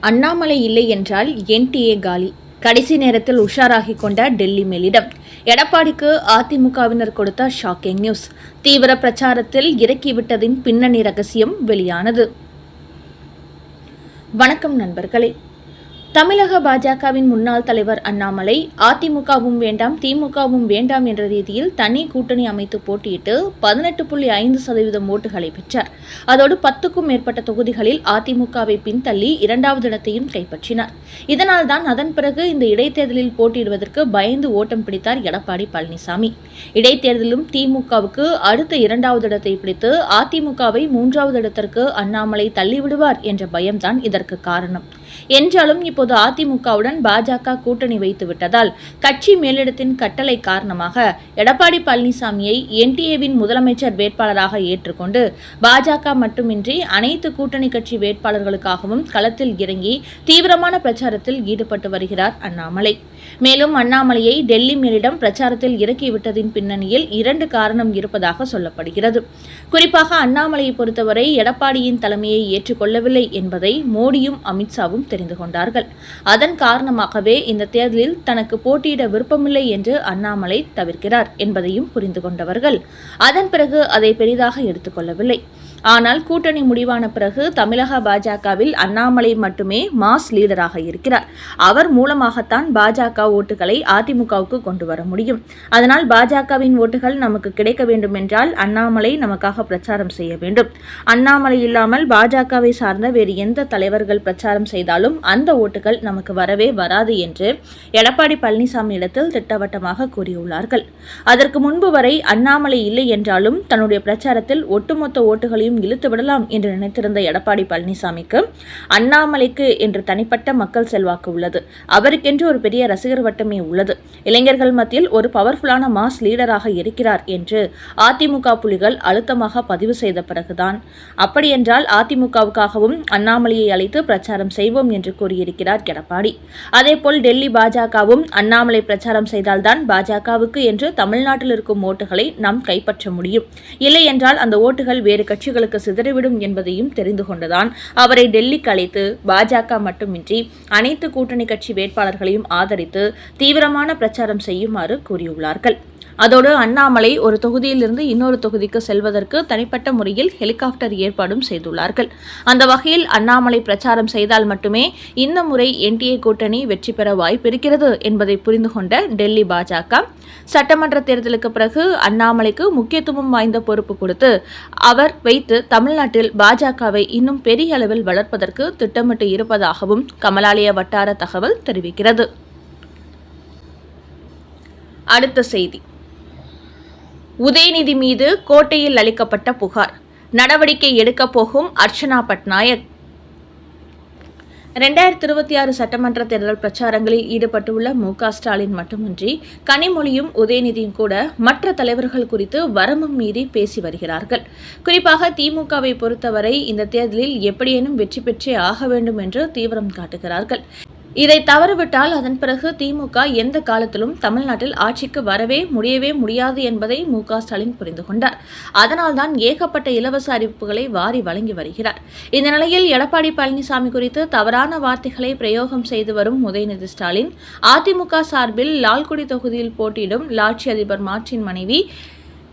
அண்ணாமலை இல்லை என்றால் என்டிஏ காலி. கடைசி நேரத்தில் உஷாராகிக் கொண்ட டெல்லி மேலிடம். எடப்பாடிக்கு அதிமுகவினர் கொடுத்த ஷாக்கிங் நியூஸ். தீவிர பிரச்சாரத்தில் இறக்கிவிட்டதின் பின்னணி ரகசியம் வெளியானது. வணக்கம் நண்பர்களே. தமிழக பாஜகவின் முன்னாள் தலைவர் அண்ணாமலை அதிமுகவும் வேண்டாம் திமுகவும் வேண்டாம் என்ற ரீதியில் தனி கூட்டணி அமைத்து போட்டியிட்டு 18.5% ஓட்டுகளை பெற்றார். அதோடு 10க்கும் மேற்பட்ட தொகுதிகளில் அதிமுகவை பின்தள்ளி 2வது இடத்தையும் கைப்பற்றினார். இதனால்தான் அதன் பிறகு இந்த இடைத்தேர்தலில் போட்டியிடுவதற்கு பயந்து ஓட்டம் பிடித்தார் எடப்பாடி பழனிசாமி. இடைத்தேர்தலும் திமுகவுக்கு அடுத்த 2வது இடத்தை பிடித்து அதிமுகவை 3வது இடத்திற்கு அண்ணாமலை தள்ளிவிடுவார் என்ற பயம்தான் இதற்கு காரணம். என்றாலும் இப்போது அதிமுகவுடன் பாஜக கூட்டணி வைத்து விட்டதால் கட்சி மேலிடத்தின் கட்டளை காரணமாக எடப்பாடி பழனிசாமியை என்டிஏவின் முதலமைச்சர் வேட்பாளராக ஏற்றுக்கொண்டு பாஜக மட்டுமின்றி அனைத்து கூட்டணி கட்சி வேட்பாளர்களுக்காகவும் களத்தில் இறங்கி தீவிரமான பிரச்சாரத்தில் ஈடுபட்டு வருகிறார் அண்ணாமலை. மேலும் அண்ணாமலையை டெல்லி மேலிடம் பிரச்சாரத்தில் இறக்கிவிட்டதின் பின்னணியில் 2 காரணம் இருப்பதாக சொல்லப்படுகிறது. குறிப்பாக அண்ணாமலையை பொறுத்தவரை எடப்பாடியின் தலைமையை ஏற்றுக்கொள்ளவில்லை என்பதை மோடியும் அமித்ஷாவும் தெரிந்து கொண்டார்கள். அதன் காரணமாகவே இந்த தேர்தலில் தனக்கு போட்டியிட விருப்பமில்லை என்று அண்ணாமலை தவிர்க்கிறார் என்பதையும் புரிந்து கொண்டவர்கள் அதன் பிறகு அதை பெரிதாக எடுத்துக்கொள்ளவில்லை. ஆனால் கூட்டணி முடிவான பிறகு தமிழக பாஜகவில் அண்ணாமலை மட்டுமே மாஸ் லீடராக இருக்கிறார். அவர் மூலமாகத்தான் பாஜக ஓட்டுகளை அதிமுகவுக்கு கொண்டு வர முடியும். அதனால் பாஜகவின் ஓட்டுகள் நமக்கு கிடைக்க வேண்டும் என்றால் அண்ணாமலை நமக்காக பிரச்சாரம் செய்ய வேண்டும். அண்ணாமலை இல்லாமல் பாஜகவை சார்ந்த வேறு எந்த தலைவர்கள் பிரச்சாரம் செய்தாலும் அந்த ஓட்டுகள் நமக்கு வரவே வராது என்று எடப்பாடி பழனிசாமி இடத்தில் திட்டவட்டமாக கூறியுள்ளார்கள். அதற்கு முன்பு வரை அண்ணாமலை இல்லை என்றாலும் தன்னுடைய பிரச்சாரத்தில் ஒட்டுமொத்த ஓட்டுகளையும் இழுத்து விடலாம் என்று நினைத்திருந்த எடப்பாடி பழனிசாமிக்கு அண்ணாமலைக்கு என்று தனிப்பட்ட மக்கள் செல்வாக்கு உள்ளது. அவருக்கென்று ஒரு பெரிய ரசிகர் வட்டமே உள்ளது. இளைஞர்கள் மத்தியில் ஒரு பவர்ஃபுல்லான மாஸ் லீடராக இருக்கிறார் என்று அதிமுக புலிகள் அழுத்தமாக பதிவு செய்த பிறகுதான் அப்படியென்றால் அதிமுகவுக்காகவும் அண்ணாமலையை அழைத்து பிரச்சாரம் செய்வோம் என்று கூறியிருக்கிறார் எடப்பாடி. அதேபோல் டெல்லி பாஜகவும் அண்ணாமலை பிரச்சாரம் செய்தால்தான் பாஜகவுக்கு என்று தமிழ்நாட்டில் இருக்கும் ஓட்டுகளை நாம் கைப்பற்ற முடியும். இல்லை என்றால் அந்த ஓட்டுகள் வேறு கட்சிகளுக்கு சிதறிவிடும் என்பதையும் தெரிந்து கொண்டுதான் அவரை டெல்லிக்கு அழைத்து பாஜக மட்டுமின்றி அனைத்து கூட்டணி கட்சி வேட்பாளர்களையும் ஆதரித்து தீவிரமான பிரச்சாரம் செய்யுமாறு கூறியுள்ளார்கள். அதோடு அண்ணாமலை ஒரு தொகுதியிலிருந்து இன்னொரு தொகுதிக்கு செல்வதற்கு தனிப்பட்ட முறையில் ஹெலிகாப்டர் ஏற்பாடும் செய்துள்ளார்கள். அந்த வகையில் அண்ணாமலை பிரச்சாரம் செய்தால் மட்டுமே இந்த முறை என்டிஏ கூட்டணி வெற்றி பெற வாய்ப்பிருக்கிறது என்பதை புரிந்து கொண்ட டெல்லி பாஜக சட்டமன்ற தேர்தலுக்கு பிறகு அண்ணாமலைக்கு முக்கியத்துவம் வாய்ந்த பொறுப்பு கொடுத்து அவர் வைத்து தமிழ்நாட்டில் பாஜகவை இன்னும் பெரிய அளவில் வளர்ப்பதற்கு திட்டமிட்டு இருப்பதாகவும் கமலாலய வட்டார தகவல் தெரிவிக்கிறது. அடுத்த செய்தி. உதயநிதி மீது கோட்டையில் அளிக்கப்பட்ட புகார். நடவடிக்கை எடுக்கப் போகும் அர்ச்சனா பட்நாயக். 2026 சட்டமன்ற தேர்தல் பிரச்சாரங்களில் ஈடுபட்டுள்ள மு.க.ஸ்டாலின் மட்டுமின்றி கனிமொழியும் உதயநிதியும் கூட மற்ற தலைவர்கள் குறித்து வரம்பும் மீறி பேசி வருகிறார்கள். குறிப்பாக திமுகவை பொறுத்தவரை இந்த தேர்தலில் எப்படியேனும் வெற்றி பெற்றே ஆக வேண்டும் என்று தீவிரம் காட்டுகிறார்கள். இதை தவறுவிட்டால் அதன் பிறகு திமுக எந்த காலத்திலும் தமிழ்நாட்டில் ஆட்சிக்கு வரவே முடியாது என்பதை மு.க.ஸ்டாலின் புரிந்து கொண்டார். அதனால்தான் ஏகப்பட்ட இலவச அறிவிப்புகளை வாரி வழங்கி வருகிறார். இந்த நிலையில் எடப்பாடி பழனிசாமி குறித்து தவறான வார்த்தைகளை பிரயோகம் செய்து வரும் உதயநிதி ஸ்டாலின் அதிமுக சார்பில் லால்குடி தொகுதியில் போட்டியிடும் லாட்சி அதிபர் மார்ட்டின் மனைவி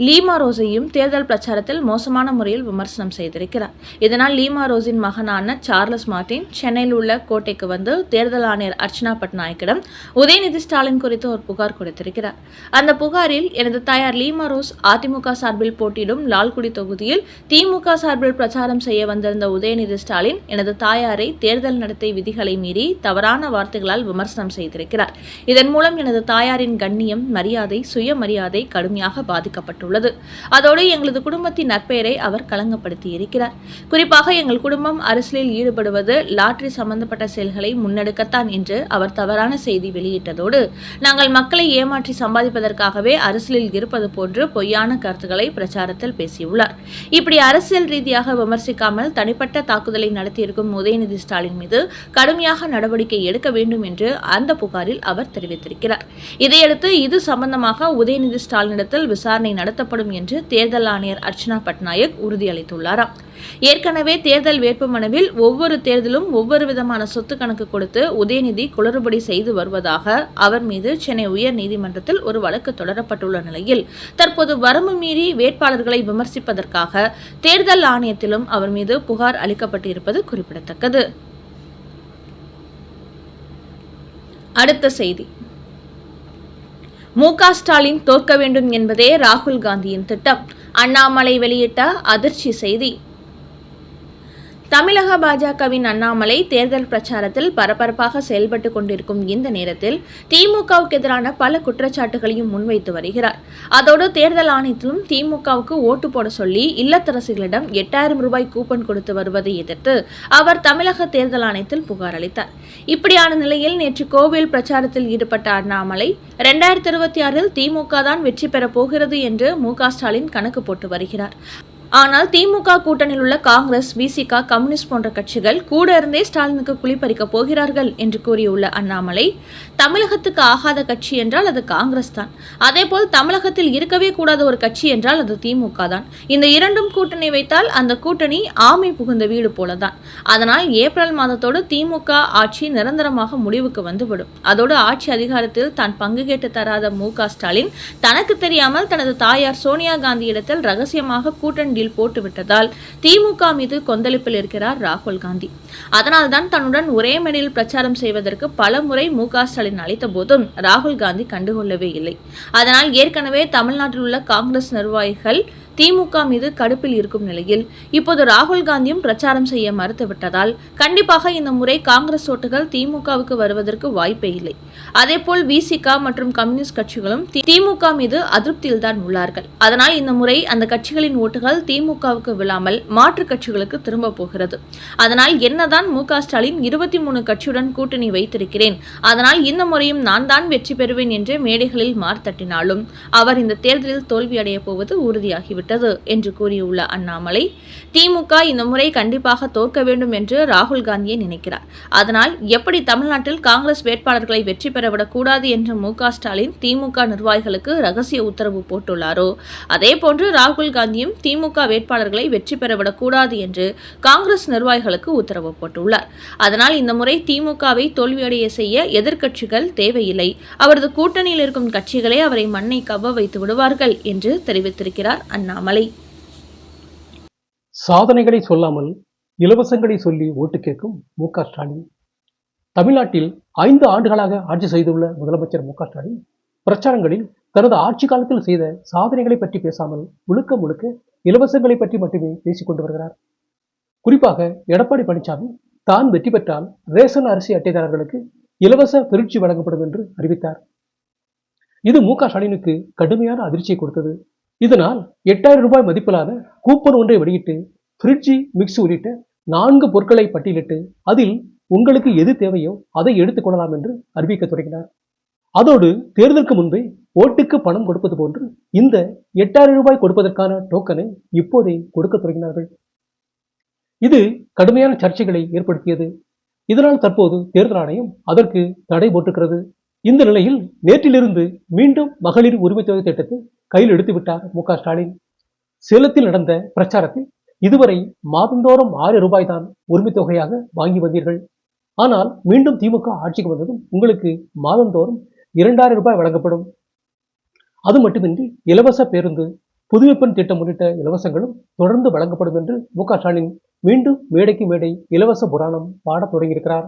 லீமா ரோஸையும் தேர்தல் பிரச்சாரத்தில் மோசமான முறையில் விமர்சனம் செய்திருக்கிறார். இதனால் லீமா ரோஸின் மகனான சார்லஸ் மார்ட்டின் சென்னையில் உள்ள கோட்டைக்கு வந்து தேர்தல் ஆணையர் அர்ச்சனா பட்நாயக்கிடம் உதயநிதி ஸ்டாலின் குறித்து ஒரு புகார் கொடுத்திருக்கிறார். அந்த புகாரில் எனது தாயார் லீமா ரோஸ் அதிமுக சார்பில் போட்டியிடும் லால்குடி தொகுதியில் திமுக சார்பில் பிரச்சாரம் செய்ய வந்திருந்த உதயநிதி ஸ்டாலின் எனது தாயாரை தேர்தல் நடத்தை விதிகளை மீறி தவறான வார்த்தைகளால் விமர்சனம் செய்திருக்கிறார். இதன் மூலம் எனது தாயாரின் கண்ணியம், மரியாதை, சுயமரியாதை கடுமையாக பாதிக்கப்பட்டுள்ளது. அதோடு எங்களது குடும்பத்தின் நற்பெயரை அவர் களங்கப்படுத்தி இருக்கிறார். குறிப்பாக எங்கள் குடும்பம் அரசியலில் ஈடுபடுவது லாட்டரி சம்பந்தப்பட்ட செயல்களை முன்னெடுக்கத்தான் என்று அவர் தவறான செய்தி வெளியிட்டதோடு நாங்கள் மக்களை ஏமாற்றி சம்பாதிப்பதற்காகவே அரசியலில் இருப்பது போன்று பொய்யான கருத்துக்களை பிரச்சாரத்தில் பேசியுள்ளார். இப்படி அரசியல் ரீதியாக விமர்சிக்காமல் தனிப்பட்ட தாக்குதலை நடத்தியிருக்கும் உதயநிதி ஸ்டாலின் மீது கடுமையாக நடவடிக்கை எடுக்க வேண்டும் என்று அந்த புகாரில் அவர் தெரிவித்திருக்கிறார். இதையடுத்து இது சம்பந்தமாக உதயநிதி ஸ்டாலினிடத்தில் விசாரணை நடத்த நடத்தப்படும் என்று தேர்தல் ஆணையர் அர்ச்சனா பட்நாயக் உறுதியளித்துள்ளாராம். ஏற்கனவே தேர்தல் வேட்புமனுவில் ஒவ்வொரு தேர்தலும் ஒவ்வொரு விதமான சொத்து கணக்கு கொடுத்து உதயநிதி குளறுபடி செய்து வருவதாக அவர் மீது சென்னை உயர் நீதிமன்றத்தில் ஒரு வழக்கு தொடரப்பட்டுள்ள நிலையில் தற்போது வரம்பு மீறி வேட்பாளர்களை விமர்சிப்பதற்காக தேர்தல் ஆணையத்திலும் அவர் மீது புகார் அளிக்கப்பட்டிருப்பது குறிப்பிடத்தக்கது. அடுத்த செய்தி. மு.க. ஸ்டாலின் தோற்க வேண்டும் என்பதே ராகுல் காந்தியின் திட்டம். அண்ணாமலை வெளியிட்ட அதிர்ச்சி செய்தி. தமிழக பாஜகவின் அண்ணாமலை தேர்தல் பிரச்சாரத்தில் பரபரப்பாக செயல்பட்டு கொண்டிருக்கும் இந்த நேரத்தில் திமுகவுக்கு எதிரான பல குற்றச்சாட்டுகளையும் முன்வைத்து வருகிறார். அதோடு தேர்தல் ஆணையத்திலும் திமுகவுக்கு ஓட்டு போட சொல்லி இல்லத்தரசிகளிடம் 8000 ரூபாய் கூப்பன் கொடுத்து வருவதை எதிர்த்து அவர் தமிழக தேர்தல் ஆணையத்தில் புகார் அளித்தார். இப்படியான நிலையில் நேற்று கோவையில் பிரச்சாரத்தில் ஈடுபட்ட அண்ணாமலை 2026 திமுக தான் வெற்றி பெறப் போகிறது என்று மு.க. ஸ்டாலின் கணக்கு போட்டு வருகிறார். ஆனால் திமுக கூட்டணியில் உள்ள காங்கிரஸ், விசிக, கம்யூனிஸ்ட் போன்ற கட்சிகள் கூட இருந்தே ஸ்டாலினுக்கு குளிப்பறிக்கப் போகிறார்கள் என்று கூறியுள்ள அண்ணாமலை, தமிழகத்துக்கு ஆகாத கட்சி என்றால் அது காங்கிரஸ் தான். அதேபோல் தமிழகத்தில் இருக்கவே கூடாத ஒரு கட்சி என்றால் அது திமுக தான். இந்த இரண்டும் கூட்டணி வைத்தால் அந்த கூட்டணி ஆமை புகுந்த வீடு போலதான். அதனால் ஏப்ரல் மாதத்தோடு திமுக ஆட்சி நிரந்தரமாக முடிவுக்கு வந்துவிடும். அதோடு ஆட்சி அதிகாரத்தில் தான் பங்கு கேட்டு தராத மு.க. ஸ்டாலின் தனக்கு தெரியாமல் தனது தாயார் சோனியா காந்தியிடத்தில் ரகசியமாக கூட்டணி போட்டுவிட்டதால் திமுக மீது கொந்தளிப்பில் இருக்கிறார் ராகுல் காந்தி. அதனால்தான் தன்னுடன் ஒரே மேடையில் பிரச்சாரம் செய்வதற்கு பல முறை மு.க. ஸ்டாலின் அழைத்த போதும் ராகுல் காந்தி கண்டுகொள்ளவே இல்லை. அதனால் ஏற்கனவே தமிழ்நாட்டில் உள்ள காங்கிரஸ் நிர்வாகிகள் திமுக மீது கடுப்பில் இருக்கும் நிலையில் இப்போது ராகுல் காந்தியும் பிரச்சாரம் செய்ய மறுத்துவிட்டதால் கண்டிப்பாக இந்த முறை காங்கிரஸ் ஓட்டுகள் திமுகவுக்கு வருவதற்கு வாய்ப்பே இல்லை. அதேபோல் விசிக மற்றும் கம்யூனிஸ்ட் கட்சிகளும் திமுக மீது அதிருப்தியில்தான் உள்ளார்கள். அதனால் இந்த முறை அந்த கட்சிகளின் ஓட்டுகள் திமுகவுக்கு விழாமல் மாற்று கட்சிகளுக்கு திரும்ப போகிறது. அதனால் என்னதான் மு.க. ஸ்டாலின் 23 கட்சியுடன் கூட்டணி வைத்திருக்கிறேன், அதனால் இந்த முறையும் நான் தான் வெற்றி பெறுவேன் என்று மேடைகளில் மார்த்தட்டினாலும் அவர் இந்த தேர்தலில் தோல்வியடைய போவது உறுதியாகிவிட்டது என்று கூறியுள்ள அண்ணாமலை, திமுக இந்த முறை கண்டிப்பாக தோற்க வேண்டும் என்று ராகுல் காந்தியை நினைக்கிறார். அதனால் எப்படி தமிழ்நாட்டில் காங்கிரஸ் வேட்பாளர்களை வெற்றி பெறவிடக் கூடாது என்று மு.க. ஸ்டாலின் திமுக நிர்வாகிகளுக்கு ரகசிய உத்தரவு போட்டுள்ளாரோ அதேபோன்று ராகுல் காந்தியும் திமுக வேட்பாளர்களை வெற்றி பெறவிடக் கூடாது என்று காங்கிரஸ் நிர்வாகிகளுக்கு உத்தரவு போட்டுள்ளார். அதனால் இந்த முறை திமுகவை தோல்வியடைய செய்ய எதிர்க்கட்சிகள் தேவையில்லை, அவரது கூட்டணியில் இருக்கும் கட்சிகளே அவரை மண்ணை கவ்வ வைத்து விடுவார்கள் என்று தெரிவித்திருக்கிறார் அண்ணாமலை. சாதனைகளை சொல்லாமல் இலவசங்களை சொல்லி ஓட்டு கேட்கும் மு.க. ஸ்டாலின். தமிழ்நாட்டில் 5 ஆண்டுகளாக ஆட்சி செய்துள்ள முதலமைச்சர் மு.க. ஸ்டாலின் பிரச்சாரங்களில் தனது ஆட்சி காலத்தில் செய்த சாதனைகளை பற்றி பேசாமல் முழுக்க முழுக்க இலவசங்களை பற்றி மட்டுமே பேசிக் கொண்டு வருகிறார். குறிப்பாக எடப்பாடி பழனிசாமி தான் வெற்றி பெற்றால் ரேஷன் அரிசி அட்டைதாரர்களுக்கு இலவச பிரிட்ஜ் வழங்கப்படும் என்று அறிவித்தார். இது மு.க. ஸ்டாலினுக்கு கடுமையான அதிர்ச்சியை கொடுத்தது. இதனால் 8000 ரூபாய் மதிப்பிலான கூப்பன் ஒன்றை வெளியிட்டு பிரிட்ஜ், மிக்சி உள்ளிட்ட 4 பொருட்களை பட்டியலிட்டு அதில் உங்களுக்கு எது தேவையோ அதை எடுத்துக் கொள்ளலாம் என்று அறிவிக்க தொடங்கினார். அதோடு தேர்தலுக்கு முன்பே ஓட்டுக்கு பணம் கொடுப்பது போன்று இந்த 8000 ரூபாய் கொடுப்பதற்கான டோக்கனை இப்போதே கொடுக்க தொடங்கினார்கள். இது கடுமையான சர்ச்சைகளை ஏற்படுத்தியது. இதனால் தற்போது தேர்தல் ஆணையம் அதற்கு தடை போட்டிருக்கிறது. இந்த நிலையில் நேற்றிலிருந்து மீண்டும் மகளிர் உரிமை தொகை திட்டத்தை கையில் எடுத்துவிட்டார் மு.க. ஸ்டாலின். சேலத்தில் நடந்த பிரச்சாரத்தில் இதுவரை மாதந்தோறும் 1000 ரூபாய் தான் உரிமை தொகையாக வாங்கி வந்தீர்கள். ஆனால் மீண்டும் திமுக ஆட்சிக்கு வந்ததும் உங்களுக்கு மாதந்தோறும் 2000 ரூபாய் வழங்கப்படும். அது மட்டுமின்றி இலவச பேருந்து, புதுமைப்பெண் திட்டம் உள்ளிட்ட இலவசங்களும் தொடர்ந்து வழங்கப்படும் என்று மு.க. ஸ்டாலின் மீண்டும் மேடைக்கு மேடை இலவச புராணம் பாடத் தொடங்கியிருக்கிறார்.